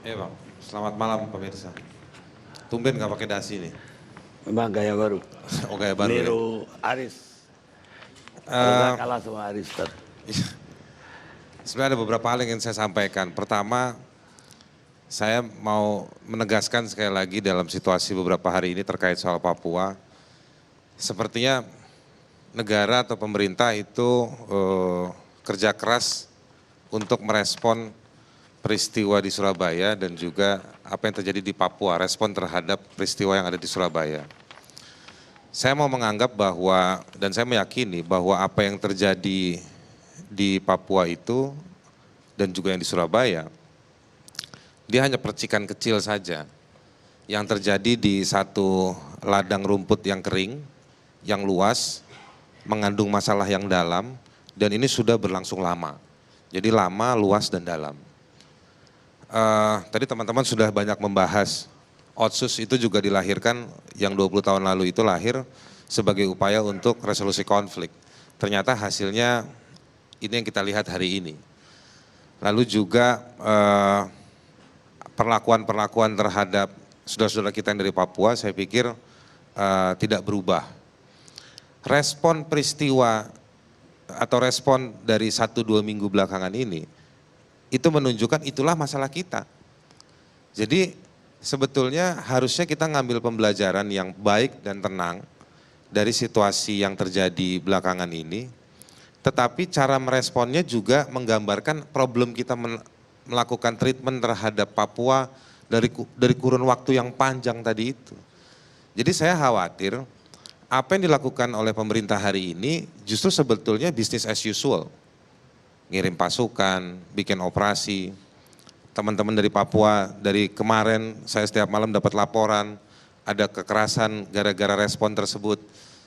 Iya Bang, selamat malam pemirsa. Tumben nggak pakai dasi nih. Memang gaya baru. Oh gaya baru ya. Niru Aris. Kalau nggak Eh, kalah sama Aris. Sebenarnya ada beberapa hal yang ingin saya sampaikan. Pertama, saya mau menegaskan sekali lagi dalam situasi beberapa hari ini terkait soal Papua. Sepertinya negara atau pemerintah itu kerja keras untuk merespon peristiwa di Surabaya dan juga apa yang terjadi di Papua, respon terhadap peristiwa yang ada di Surabaya. Saya mau menganggap bahwa, dan saya meyakini bahwa apa yang terjadi di Papua itu dan juga yang di Surabaya, dia hanya percikan kecil saja yang terjadi di satu ladang rumput yang kering, yang luas, mengandung masalah yang dalam, dan ini sudah berlangsung lama. Jadi lama, luas, dan dalam. Tadi teman-teman sudah banyak membahas, Otsus itu juga dilahirkan, yang 20 tahun lalu itu lahir sebagai upaya untuk resolusi konflik. Ternyata hasilnya ini yang kita lihat hari ini. Lalu juga perlakuan-perlakuan terhadap saudara-saudara kita yang dari Papua, saya pikir tidak berubah. Respon peristiwa atau respon dari 1-2 minggu belakangan ini, itu menunjukkan itulah masalah kita. Jadi sebetulnya harusnya kita ngambil pembelajaran yang baik dan tenang dari situasi yang terjadi belakangan ini, tetapi cara meresponnya juga menggambarkan problem kita melakukan treatment terhadap Papua dari kurun waktu yang panjang tadi itu. Jadi saya khawatir apa yang dilakukan oleh pemerintah hari ini justru sebetulnya business as usual. Ngirim pasukan, bikin operasi. Teman-teman dari Papua, dari kemarin saya setiap malam dapat laporan, ada kekerasan gara-gara respon tersebut.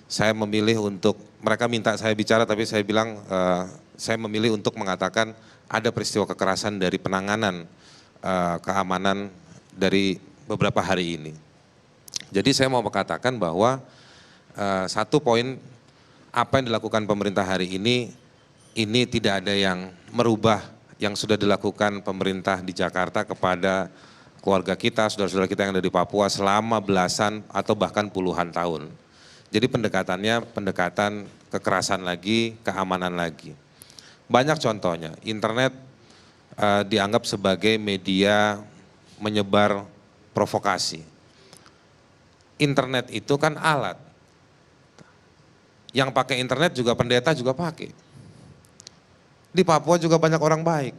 Saya memilih untuk, mereka minta saya bicara tapi saya bilang, saya memilih untuk mengatakan ada peristiwa kekerasan dari penanganan keamanan dari beberapa hari ini. Jadi saya mau mengatakan bahwa satu poin apa yang dilakukan pemerintah hari ini tidak ada yang merubah yang sudah dilakukan pemerintah di Jakarta kepada keluarga kita, saudara-saudara kita yang ada di Papua selama belasan atau bahkan puluhan tahun. Jadi pendekatannya pendekatan kekerasan lagi, keamanan lagi. Banyak contohnya, internet dianggap sebagai media menyebar provokasi. Internet itu kan alat. Yang pakai internet juga pendeta juga pakai. Di Papua juga banyak orang baik.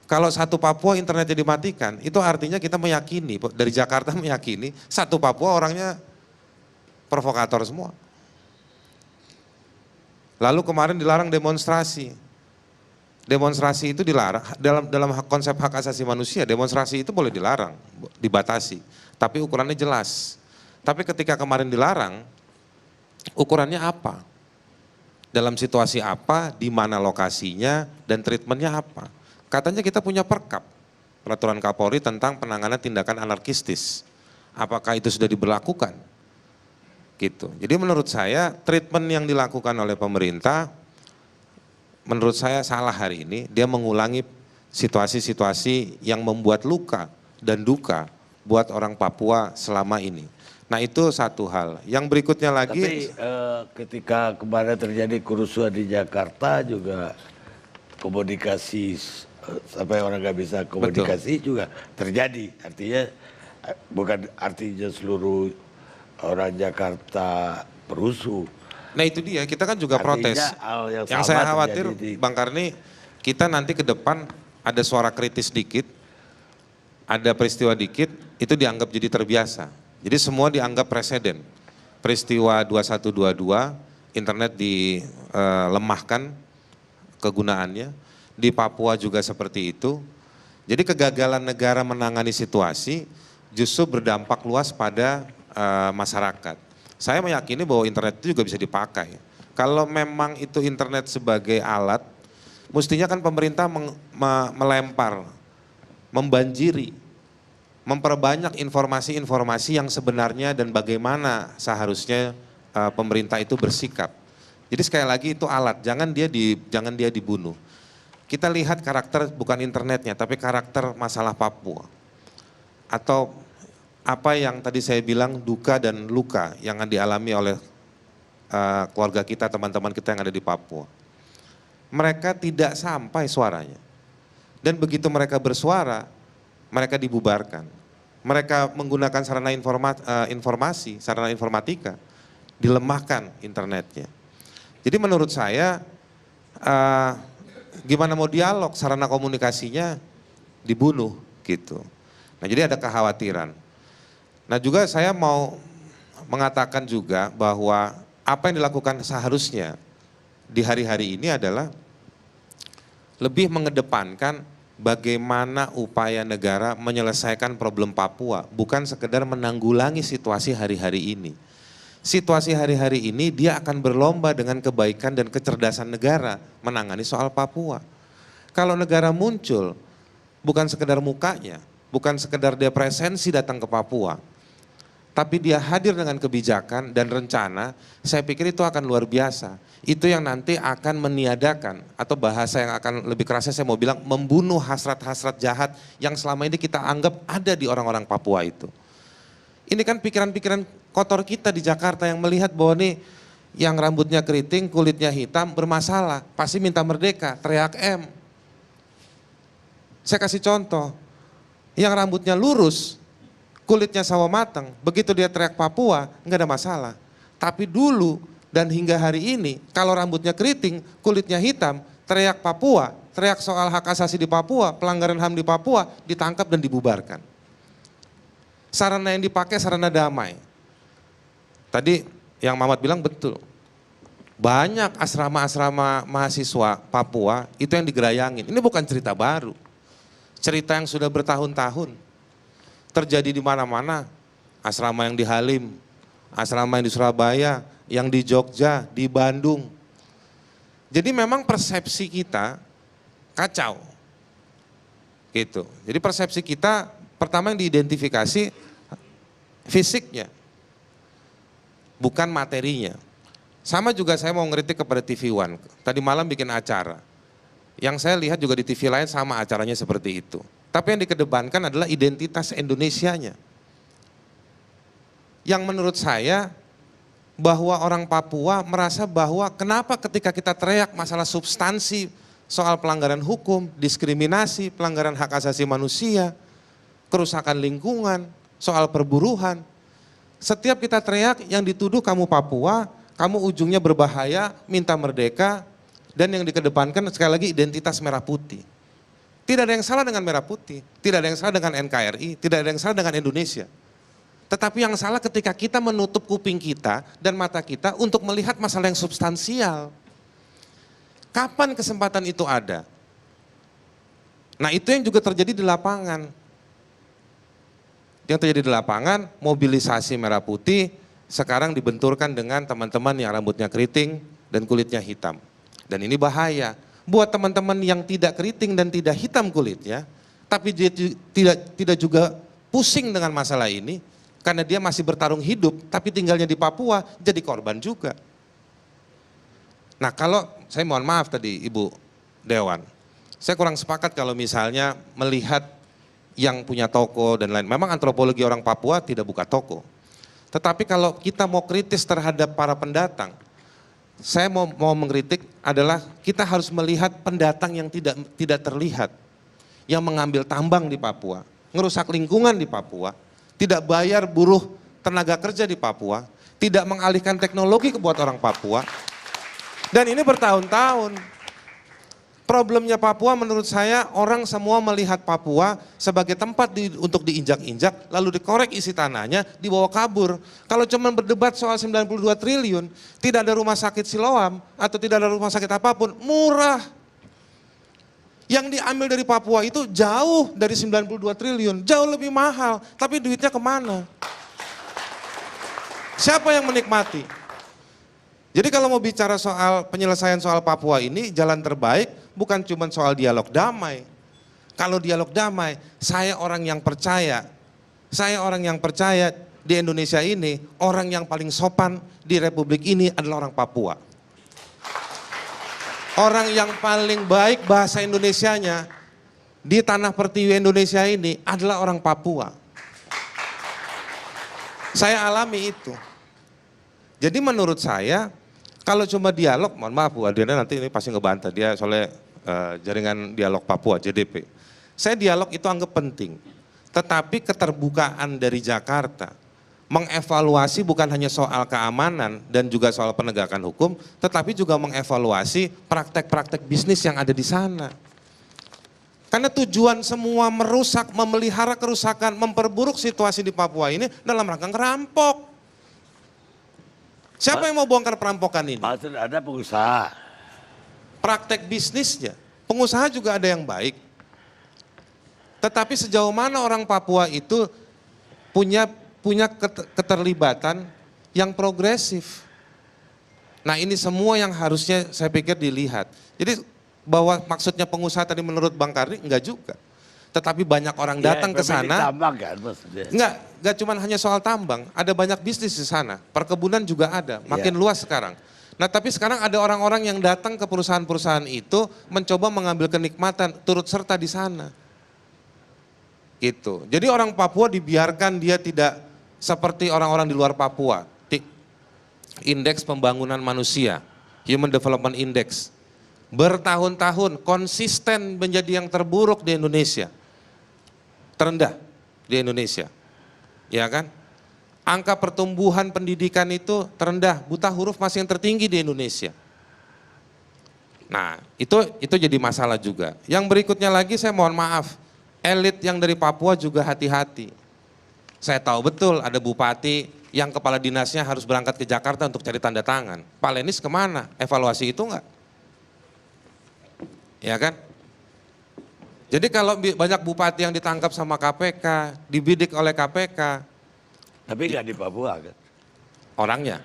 Kalau satu Papua internetnya dimatikan, itu artinya kita meyakini, dari Jakarta meyakini, satu Papua orangnya provokator semua. Lalu kemarin dilarang demonstrasi. Demonstrasi itu dilarang, dalam konsep hak asasi manusia, demonstrasi itu boleh dilarang, dibatasi. Tapi ukurannya jelas. Tapi ketika kemarin dilarang, ukurannya apa? Dalam situasi apa, di mana lokasinya, dan treatmentnya apa. Katanya kita punya perkap, peraturan Kapolri tentang penanganan tindakan anarkistis. Apakah itu sudah diberlakukan? Gitu. Jadi menurut saya treatment yang dilakukan oleh pemerintah, menurut saya salah hari ini. Dia mengulangi situasi-situasi yang membuat luka dan duka buat orang Papua selama ini. Nah itu satu hal. Yang berikutnya lagi. Tapi ketika kemarin terjadi kerusuhan di Jakarta juga komunikasi sampai orang nggak bisa komunikasi. Betul. Juga terjadi. Artinya bukan artinya seluruh orang Jakarta perusuh. Nah itu dia, kita kan juga protes. Yang saya khawatir Bang Karni, kita nanti ke depan ada suara kritis dikit, ada peristiwa dikit, itu dianggap jadi terbiasa. Jadi semua dianggap presiden. Peristiwa 2122, internet dilemahkan kegunaannya. Di Papua juga seperti itu. Jadi kegagalan negara menangani situasi justru berdampak luas pada masyarakat. Saya meyakini bahwa internet itu juga bisa dipakai. Kalau memang itu internet sebagai alat, mestinya kan pemerintah melempar, membanjiri, memperbanyak informasi-informasi yang sebenarnya dan bagaimana seharusnya pemerintah itu bersikap. Jadi sekali lagi itu alat, jangan dia dibunuh. Kita lihat karakter bukan internetnya, tapi karakter masalah Papua. atau apa yang tadi saya bilang duka dan luka yang dialami oleh keluarga kita, teman-teman kita yang ada di Papua. Mereka tidak sampai suaranya. Dan begitu mereka bersuara, mereka dibubarkan. Mereka menggunakan sarana informasi, sarana informatika, dilemahkan internetnya. Jadi menurut saya, gimana mau dialog, sarana komunikasinya dibunuh gitu. Nah jadi ada kekhawatiran. Nah juga saya mau mengatakan juga bahwa apa yang dilakukan seharusnya di hari-hari ini adalah lebih mengedepankan bagaimana upaya negara menyelesaikan problem Papua, bukan sekedar menanggulangi situasi hari-hari ini. Situasi hari-hari ini dia akan berlomba dengan kebaikan dan kecerdasan negara menangani soal Papua. Kalau negara muncul, bukan sekedar mukanya, bukan sekedar dia presensi datang ke Papua, tapi dia hadir dengan kebijakan dan rencana, saya pikir itu akan luar biasa. Itu yang nanti akan meniadakan, atau bahasa yang akan lebih kerasnya saya mau bilang, membunuh hasrat-hasrat jahat yang selama ini kita anggap ada di orang-orang Papua itu. Ini kan pikiran-pikiran kotor kita di Jakarta yang melihat bahwa nih yang rambutnya keriting, kulitnya hitam bermasalah, pasti minta merdeka, teriak M. Saya kasih contoh, yang rambutnya lurus, kulitnya sawo matang, begitu dia teriak Papua, nggak ada masalah. Tapi dulu dan hingga hari ini, kalau rambutnya keriting, kulitnya hitam, teriak Papua, teriak soal hak asasi di Papua, pelanggaran HAM di Papua, ditangkap dan dibubarkan. Sarana yang dipakai sarana damai. Tadi yang Mamat bilang betul. Banyak asrama-asrama mahasiswa Papua itu yang digerayangin. Ini bukan cerita baru. Cerita yang sudah bertahun-tahun. Terjadi di mana-mana, asrama yang di Halim, asrama yang di Surabaya, yang di Jogja, di Bandung. Jadi memang persepsi kita kacau. Gitu. Jadi persepsi kita pertama yang diidentifikasi fisiknya, bukan materinya. Sama juga saya mau ngeritik kepada TV One. Tadi malam bikin acara. Yang saya lihat juga di TV lain sama acaranya seperti itu. Tapi yang dikedepankan adalah identitas Indonesianya. Yang menurut saya bahwa orang Papua merasa bahwa kenapa ketika kita teriak masalah substansi soal pelanggaran hukum, diskriminasi, pelanggaran hak asasi manusia, kerusakan lingkungan, soal perburuan. Setiap kita teriak yang dituduh kamu Papua, kamu ujungnya berbahaya, minta merdeka, dan yang dikedepankan sekali lagi identitas merah putih. Tidak ada yang salah dengan merah putih, tidak ada yang salah dengan NKRI, tidak ada yang salah dengan Indonesia. Tetapi yang salah ketika kita menutup kuping kita dan mata kita untuk melihat masalah yang substansial. Kapan kesempatan itu ada? Nah itu yang juga terjadi di lapangan. Yang terjadi di lapangan, mobilisasi merah putih sekarang dibenturkan dengan teman-teman yang rambutnya keriting dan kulitnya hitam. Dan ini bahaya. Buat teman-teman yang tidak keriting dan tidak hitam kulitnya, tapi dia tidak juga pusing dengan masalah ini, karena dia masih bertarung hidup, tapi tinggalnya di Papua, jadi korban juga. Nah kalau, saya mohon maaf tadi Ibu Dewan, saya kurang sepakat kalau misalnya melihat yang punya toko dan lain. Memang antropologi orang Papua tidak buka toko. Tetapi kalau kita mau kritis terhadap para pendatang, saya mau mengkritik adalah kita harus melihat pendatang yang tidak terlihat, yang mengambil tambang di Papua, ngerusak lingkungan di Papua, tidak bayar buruh tenaga kerja di Papua, tidak mengalihkan teknologi kebuat orang Papua, dan ini bertahun-tahun. Problemnya Papua menurut saya orang semua melihat Papua sebagai tempat untuk diinjak-injak, lalu dikorek isi tanahnya, dibawa kabur. Kalau cuma berdebat soal 92 triliun, tidak ada rumah sakit Siloam atau tidak ada rumah sakit apapun, murah. Yang diambil dari Papua itu jauh dari 92 triliun, jauh lebih mahal, tapi duitnya kemana? Siapa yang menikmati? Jadi kalau mau bicara soal penyelesaian soal Papua ini, jalan terbaik bukan cuma soal dialog damai. Kalau dialog damai, saya orang yang percaya di Indonesia ini, orang yang paling sopan di Republik ini adalah orang Papua. Orang yang paling baik bahasa Indonesianya di tanah pertiwi Indonesia ini adalah orang Papua. Saya alami itu. Jadi menurut saya, kalau cuma dialog, mohon maaf Bu Adriana nanti ini pasti ngebantah, dia soalnya jaringan dialog Papua, JDP. Saya dialog itu anggap penting, tetapi keterbukaan dari Jakarta, mengevaluasi bukan hanya soal keamanan dan juga soal penegakan hukum, tetapi juga mengevaluasi praktek-praktek bisnis yang ada di sana. Karena tujuan semua merusak, memelihara kerusakan, memperburuk situasi di Papua ini dalam rangka ngerampok. Siapa yang mau bongkar perampokan ini? Maksud ada pengusaha. Praktek bisnisnya, pengusaha juga ada yang baik. Tetapi sejauh mana orang Papua itu punya keterlibatan yang progresif. Nah ini semua yang harusnya saya pikir dilihat. Jadi bahwa maksudnya pengusaha tadi menurut Bang Karni enggak juga. Tetapi banyak orang datang ke sana. Tambang kan maksudnya. Enggak cuma hanya soal tambang, ada banyak bisnis di sana. Perkebunan juga ada, makin luas sekarang. Nah tapi sekarang ada orang-orang yang datang ke perusahaan-perusahaan itu mencoba mengambil kenikmatan, turut serta di sana. Gitu. Jadi orang Papua dibiarkan dia tidak seperti orang-orang di luar Papua. Indeks pembangunan manusia, Human Development Index, bertahun-tahun konsisten menjadi yang terburuk di Indonesia. Terendah di Indonesia. Ya kan? Angka pertumbuhan pendidikan itu terendah, buta huruf masih yang tertinggi di Indonesia. Nah, itu jadi masalah juga. Yang berikutnya lagi saya mohon maaf, elit yang dari Papua juga hati-hati. Saya tahu betul ada bupati yang kepala dinasnya harus berangkat ke Jakarta untuk cari tanda tangan. Pak Lenis kemana? Evaluasi itu enggak? Ya kan? Jadi kalau banyak bupati yang ditangkap sama KPK, dibidik oleh KPK. Tapi nggak di Papua kan? Orangnya.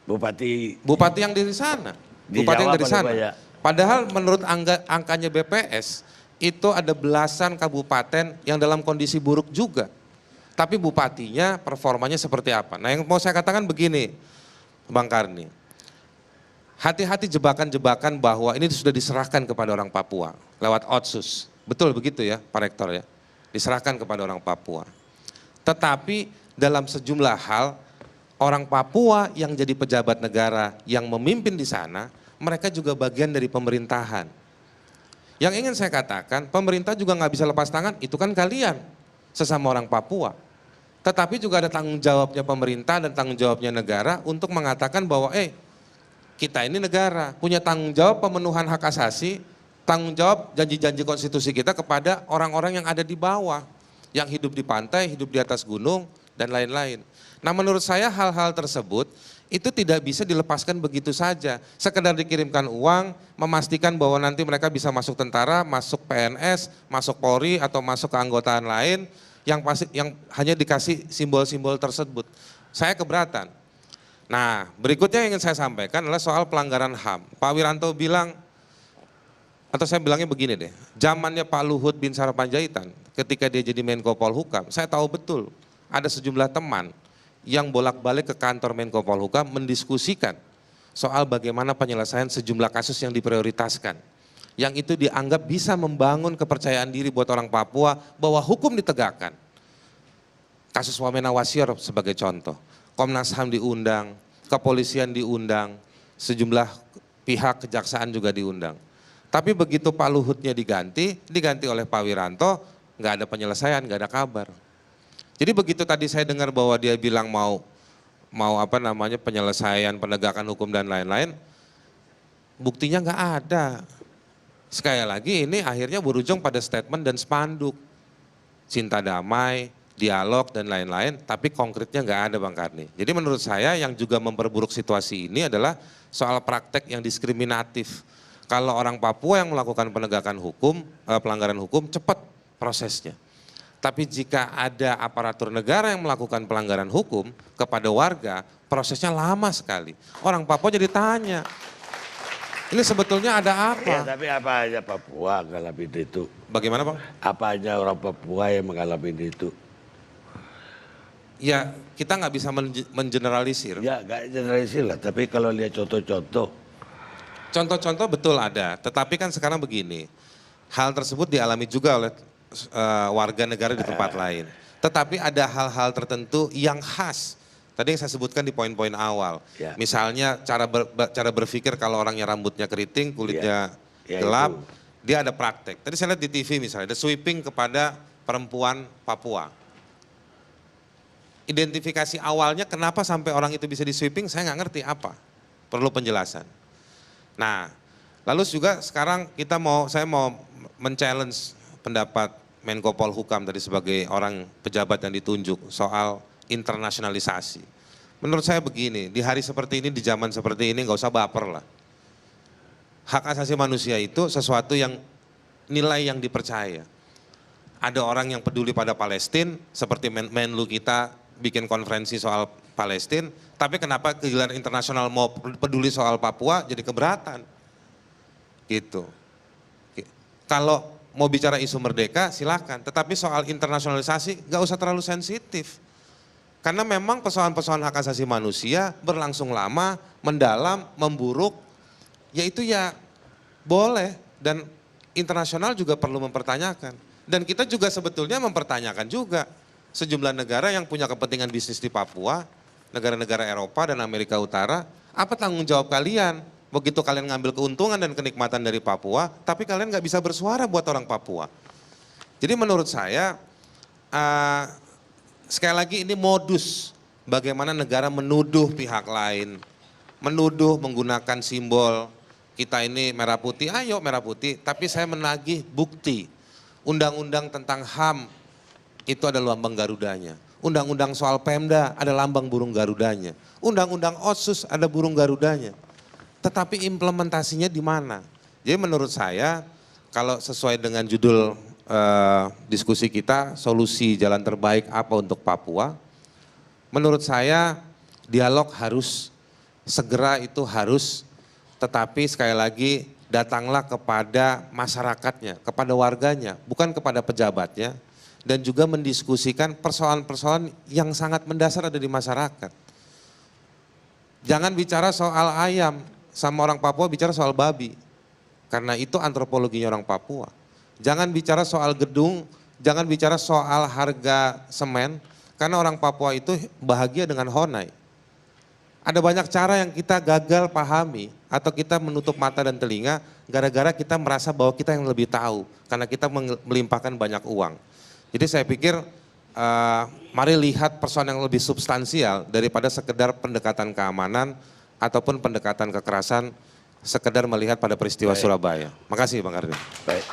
Bupati yang dari sana. Di Bupati yang Jawa dari sana. banyak. Padahal menurut angkanya BPS, itu ada belasan kabupaten yang dalam kondisi buruk juga. Tapi bupatinya performanya seperti apa? Nah yang mau saya katakan begini, Bang Karni. Hati-hati jebakan-jebakan bahwa ini sudah diserahkan kepada orang Papua lewat Otsus. Betul begitu ya Pak Rektor ya, diserahkan kepada orang Papua. Tetapi dalam sejumlah hal, orang Papua yang jadi pejabat negara yang memimpin di sana, mereka juga bagian dari pemerintahan. Yang ingin saya katakan, pemerintah juga nggak bisa lepas tangan, itu kan kalian, sesama orang Papua. Tetapi juga ada tanggung jawabnya pemerintah dan tanggung jawabnya negara untuk mengatakan bahwa kita ini negara, punya tanggung jawab pemenuhan hak asasi, tanggung jawab janji-janji konstitusi kita kepada orang-orang yang ada di bawah, yang hidup di pantai, hidup di atas gunung, dan lain-lain. Nah menurut saya hal-hal tersebut itu tidak bisa dilepaskan begitu saja. Sekedar dikirimkan uang, memastikan bahwa nanti mereka bisa masuk tentara, masuk PNS, masuk Polri, atau masuk keanggotaan lain, yang hanya dikasih simbol-simbol tersebut. Saya keberatan. Nah berikutnya yang ingin saya sampaikan adalah soal pelanggaran HAM. Pak Wiranto bilang, atau saya bilangnya begini deh, zamannya Pak Luhut bin Sarpanjaitan ketika dia jadi Menko Polhukam, saya tahu betul ada sejumlah teman yang bolak-balik ke kantor Menko Polhukam mendiskusikan soal bagaimana penyelesaian sejumlah kasus yang diprioritaskan. Yang itu dianggap bisa membangun kepercayaan diri buat orang Papua bahwa hukum ditegakkan. Kasus Wamena Wasior sebagai contoh, Komnas HAM diundang, kepolisian diundang, sejumlah pihak kejaksaan juga diundang. Tapi begitu Pak Luhutnya diganti oleh Pak Wiranto, nggak ada penyelesaian, nggak ada kabar. Jadi begitu tadi saya dengar bahwa dia bilang mau penyelesaian penegakan hukum dan lain-lain, buktinya nggak ada. Sekali lagi ini akhirnya berujung pada statement dan spanduk, cinta damai, dialog dan lain-lain, tapi konkretnya nggak ada Bang Karni. Jadi menurut saya yang juga memperburuk situasi ini adalah soal praktek yang diskriminatif. Kalau orang Papua yang melakukan penegakan hukum, pelanggaran hukum cepat prosesnya. Tapi jika ada aparatur negara yang melakukan pelanggaran hukum kepada warga, prosesnya lama sekali. Orang Papua jadi tanya, ini sebetulnya ada apa? Ya, tapi apa aja Papua ngalamin itu? Bagaimana Bang? Apa aja orang Papua yang mengalami itu? Ya kita nggak bisa mengeneralisir. Ya nggak generalisir lah, tapi kalau lihat contoh-contoh. Contoh-contoh betul ada, tetapi kan sekarang begini, hal tersebut dialami juga oleh warga negara di tempat lain. Tetapi ada hal-hal tertentu yang khas. Tadi yang saya sebutkan di poin-poin awal. Ya. Misalnya cara berpikir kalau orangnya rambutnya keriting, kulitnya Ya, gelap, itu. dia ada praktek. Tadi saya lihat di TV misalnya, ada sweeping kepada perempuan Papua. Identifikasi awalnya kenapa sampai orang itu bisa di sweeping, saya nggak ngerti apa. Perlu penjelasan. Nah, lalu juga sekarang saya mau men-challenge pendapat Menko Polhukam tadi sebagai orang pejabat yang ditunjuk soal internasionalisasi. Menurut saya begini, di hari seperti ini, di zaman seperti ini nggak usah baper lah. Hak asasi manusia itu sesuatu yang nilai yang dipercaya. Ada orang yang peduli pada Palestina, seperti Menlu kita bikin konferensi soal Palestina, tapi kenapa kegiatan internasional mau peduli soal Papua jadi keberatan? Gitu. Kalau mau bicara isu merdeka silakan, tetapi soal internasionalisasi nggak usah terlalu sensitif. Karena memang persoalan-persoalan hak asasi manusia berlangsung lama, mendalam, memburuk, yaitu ya boleh dan internasional juga perlu mempertanyakan. Dan kita juga sebetulnya mempertanyakan juga sejumlah negara yang punya kepentingan bisnis di Papua, negara-negara Eropa dan Amerika Utara, apa tanggung jawab kalian? Begitu kalian ngambil keuntungan dan kenikmatan dari Papua, tapi kalian nggak bisa bersuara buat orang Papua. Jadi menurut saya, sekali lagi ini modus bagaimana negara menuduh pihak lain, menuduh menggunakan simbol kita ini merah putih, ayo merah putih, tapi saya menagih bukti. Undang-undang tentang HAM itu ada lambang Garudanya. Undang-undang soal Pemda ada lambang burung Garudanya. Undang-undang Otsus ada burung Garudanya. Tetapi implementasinya di mana? Jadi menurut saya kalau sesuai dengan judul diskusi kita, solusi jalan terbaik apa untuk Papua? Menurut saya dialog harus segera itu harus, tetapi sekali lagi datanglah kepada masyarakatnya, kepada warganya, bukan kepada pejabatnya, dan juga mendiskusikan persoalan-persoalan yang sangat mendasar ada di masyarakat. Jangan bicara soal ayam, sama orang Papua bicara soal babi, karena itu antropologinya orang Papua. Jangan bicara soal gedung, jangan bicara soal harga semen, karena orang Papua itu bahagia dengan honai. Ada banyak cara yang kita gagal pahami atau kita menutup mata dan telinga gara-gara kita merasa bahwa kita yang lebih tahu, karena kita melimpahkan banyak uang. Jadi saya pikir mari lihat persoalan yang lebih substansial daripada sekedar pendekatan keamanan ataupun pendekatan kekerasan, sekedar melihat pada peristiwa Surabaya. Makasih Bang Karding. Baik.